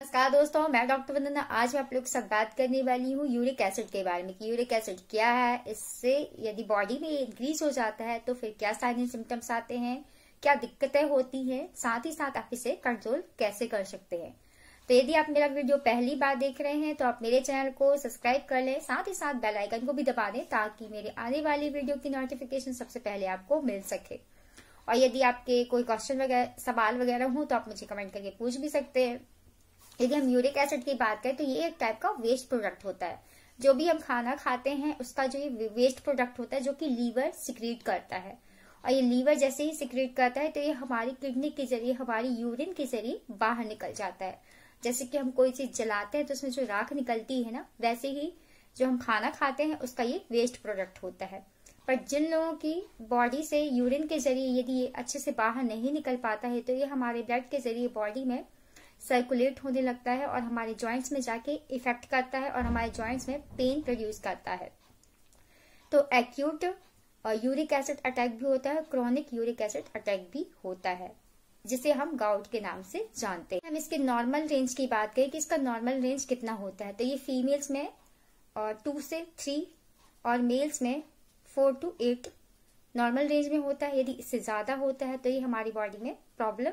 नमस्कार दोस्तों, मैं डॉक्टर वंदना। आज मैं आप लोग के साथ बात करने वाली हूँ यूरिक एसिड के बारे में कि यूरिक एसिड क्या है, इससे यदि बॉडी में इंक्रीज हो जाता है तो फिर क्या साइन एंड सिम्टम्स आते हैं, क्या दिक्कतें होती हैं, साथ ही साथ आप इसे कंट्रोल कैसे कर सकते हैं। तो यदि आप मेरा वीडियो पहली बार देख रहे हैं तो आप मेरे चैनल को सब्सक्राइब कर लें, साथ ही साथ बेल आइकन को भी दबा दें ताकि मेरे आने वाली वीडियो की नोटिफिकेशन सबसे पहले आपको मिल सके। और यदि आपके कोई क्वेश्चन वगैरह, सवाल वगैरह हो तो आप मुझे कमेंट करके पूछ भी सकते हैं। यदि हम यूरिक एसिड की बात करें तो ये एक टाइप का वेस्ट प्रोडक्ट होता है। जो भी हम खाना खाते हैं उसका जो ये वेस्ट प्रोडक्ट होता है जो कि लीवर सिक्रीट करता है, और ये लीवर जैसे ही सिक्रीट करता है तो ये हमारी किडनी के जरिए, हमारी यूरिन के जरिए बाहर निकल जाता है। जैसे कि हम कोई चीज जलाते हैं तो उसमें जो राख निकलती है ना, वैसे ही जो हम खाना खाते हैं उसका ये वेस्ट प्रोडक्ट होता है। पर जिन लोगों की बॉडी से यूरिन के जरिए यदि ये अच्छे से बाहर नहीं निकल पाता है तो ये हमारे ब्लड के जरिए बॉडी में सर्कुलेट होने लगता है और हमारे जॉइंट्स में जाके इफेक्ट करता है और हमारे जॉइंट्स में पेन प्रोड्यूस करता है। तो एक्यूट यूरिक एसिड अटैक भी होता है, क्रोनिक यूरिक एसिड अटैक भी होता है, जिसे हम गाउट के नाम से जानते हैं। हम इसके नॉर्मल रेंज की बात करें कि इसका नॉर्मल रेंज कितना होता है, तो ये फीमेल्स में 2 से 3 और मेल्स में 4 to 8 नॉर्मल रेंज में होता है। यदि इससे ज्यादा होता है तो ये हमारी बॉडी में प्रॉब्लम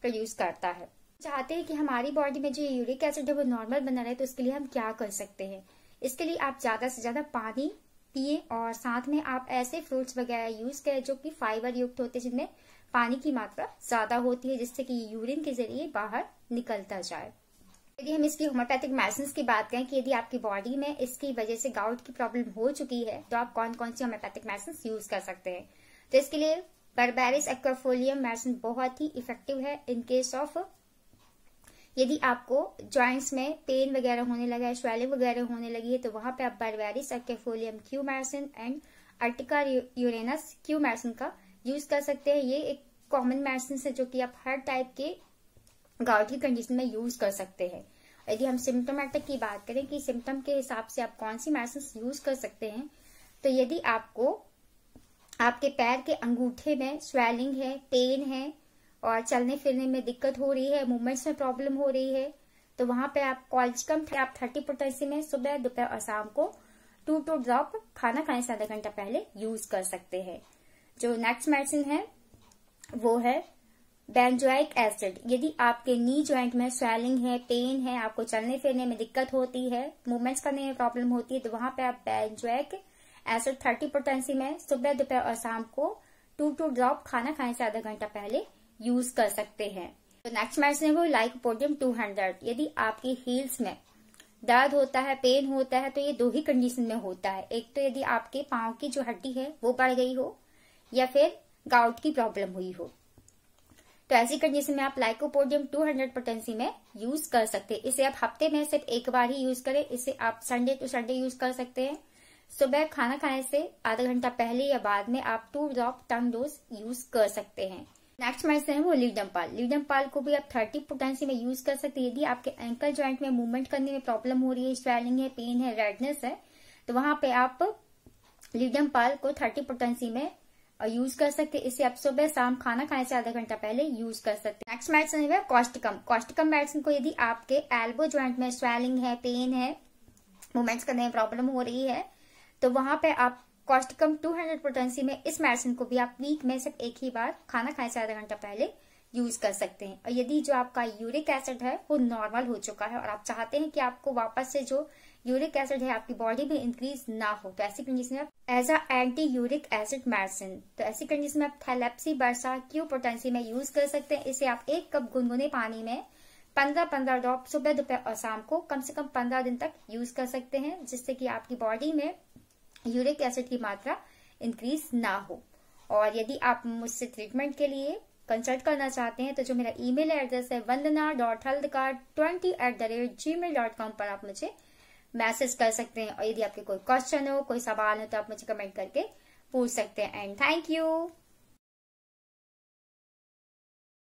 प्रोड्यूस करता है। चाहते हैं कि हमारी बॉडी में जो यूरिक एसिड है वो नॉर्मल बना रहे, तो इसके लिए हम क्या कर सकते हैं। इसके लिए आप ज्यादा से ज्यादा पानी पिए और साथ में आप ऐसे फ्रूट्स वगैरह यूज करें जो कि फाइबर युक्त होते हैं, जिनमें पानी की मात्रा ज्यादा होती है, जिससे कि यूरिन के जरिए बाहर निकलता जाए। यदि हम इसकी होम्योपैथिक मेडिसिन की बात करें कि यदि आपकी बॉडी में इसकी वजह से गाउट की प्रॉब्लम हो चुकी है तो आप कौन कौन सी होम्योपैथिक मेडिसिन यूज कर सकते हैं। तो इसके लिए बर्बेरिस एक्वाफोलियम मेडिसिन बहुत ही इफेक्टिव है इन केस ऑफ यदि आपको जॉइंट्स में पेन वगैरह होने लगा है, स्वेलिंग वगैरह होने लगी है, तो वहां पे आप Berberis aquifolium Q medicine and Urtica urens Q medicine का यूज कर सकते हैं। ये एक कॉमन मेडिसिन है जो कि आप हर टाइप के गाउट की कंडीशन में यूज कर सकते हैं। यदि हम सिम्टोमेटिक की बात करें कि सिम्टम के हिसाब से आप कौन सी मेडिसिन यूज कर सकते हैं, तो यदि आपको आपके पैर के अंगूठे में स्वेलिंग है, पेन है और चलने फिरने में दिक्कत हो रही है, मूवमेंट्स में प्रॉब्लम हो रही है, तो वहां पे आप कॉल्चिकम आप 30 पोटेंसी में सुबह, दोपहर और शाम को 2 ड्रॉप खाना खाने से आधा घंटा पहले यूज कर सकते हैं। जो नेक्स्ट मेडिसिन है वो है बेंजोइक एसिड। यदि आपके नी जॉइंट में स्वेलिंग है, पेन है, आपको चलने फिरने में दिक्कत होती है, मूवमेंट्स करने में प्रॉब्लम होती है, तो वहां पे आप बेंजोइक एसिड 30 पोटेंसी में सुबह, दोपहर और शाम को 2 ड्रॉप खाना खाने से आधा घंटा पहले यूज कर सकते हैं। तो नेक्स्ट मेडिसिन है वो लाइकोपोडियम 200। यदि आपकी हील्स में दर्द होता है, पेन होता है, तो ये 2 ही कंडीशन में होता है। एक तो यदि आपके पांव की जो हड्डी है वो बढ़ गई हो या फिर गाउट की प्रॉब्लम हुई हो, तो ऐसी कंडीशन में आप लाइकोपोडियम 200 पोटेंसी में यूज कर सकते हैं। इसे आप हफ्ते में सिर्फ एक बार ही यूज करें। इसे आप संडे टू संडे यूज कर सकते हैं। सुबह खाना खाने से आधा घंटा पहले या बाद में आप 2 ड्रॉप टंग डोज यूज कर सकते हैं। नेक्स्ट मेडिसिन है वो लीडमपाल। लीडमपाल को भी आप 30 पोटेंसी में यूज कर सकते हैं। यदि आपके एंकल जॉइंट में मूवमेंट करने में प्रॉब्लम हो रही है, स्वेलिंग है, पेन है, रेडनेस है, तो वहां पे आप लीडमपाल को 30 पोटेंसी में यूज कर सकते हैं। इसे आप सुबह शाम खाना खाने से आधा घंटा पहले यूज कर सकते हैं। नेक्स्ट मेडिसिन है कॉस्टिकम। कॉस्टिकम मेडिसिन को यदि आपके एल्बो जॉइंट में स्वेलिंग है, पेन है, मूवमेंट्स करने में प्रॉब्लम हो रही है, तो वहां पे आप कॉस्टिकम 200 पोटेंसी में इस मेडिसिन को भी आप वीक में सिर्फ एक ही बार खाना खाने से आधा घंटा पहले यूज कर सकते हैं। और यदि जो आपका यूरिक एसिड है वो नॉर्मल हो चुका है और आप चाहते हैं कि आपको वापस से जो यूरिक एसिड है आपकी बॉडी में इंक्रीज ना हो, तो ऐसी कंडीशन में आप as a anti uric acid medicine, तो ऐसी कंडीशन में आप थैलेप्सी बर्सा क्यू पोटेंसी में यूज कर सकते हैं। इसे आप 1 कप गुनगुने पानी में 15-15 ड्रॉप सुबह, दोपहर और शाम को कम से कम 15 दिन तक यूज कर सकते हैं, जिससे कि आपकी बॉडी में यूरिक एसिड की मात्रा इंक्रीज ना हो। और यदि आप मुझसे ट्रीटमेंट के लिए कंसल्ट करना चाहते हैं तो जो मेरा ईमेल एड्रेस है vandana.healthcard20@gmail.com पर आप मुझे मैसेज कर सकते हैं। और यदि आपके कोई क्वेश्चन हो, कोई सवाल हो, तो आप मुझे कमेंट करके पूछ सकते हैं। And thank you.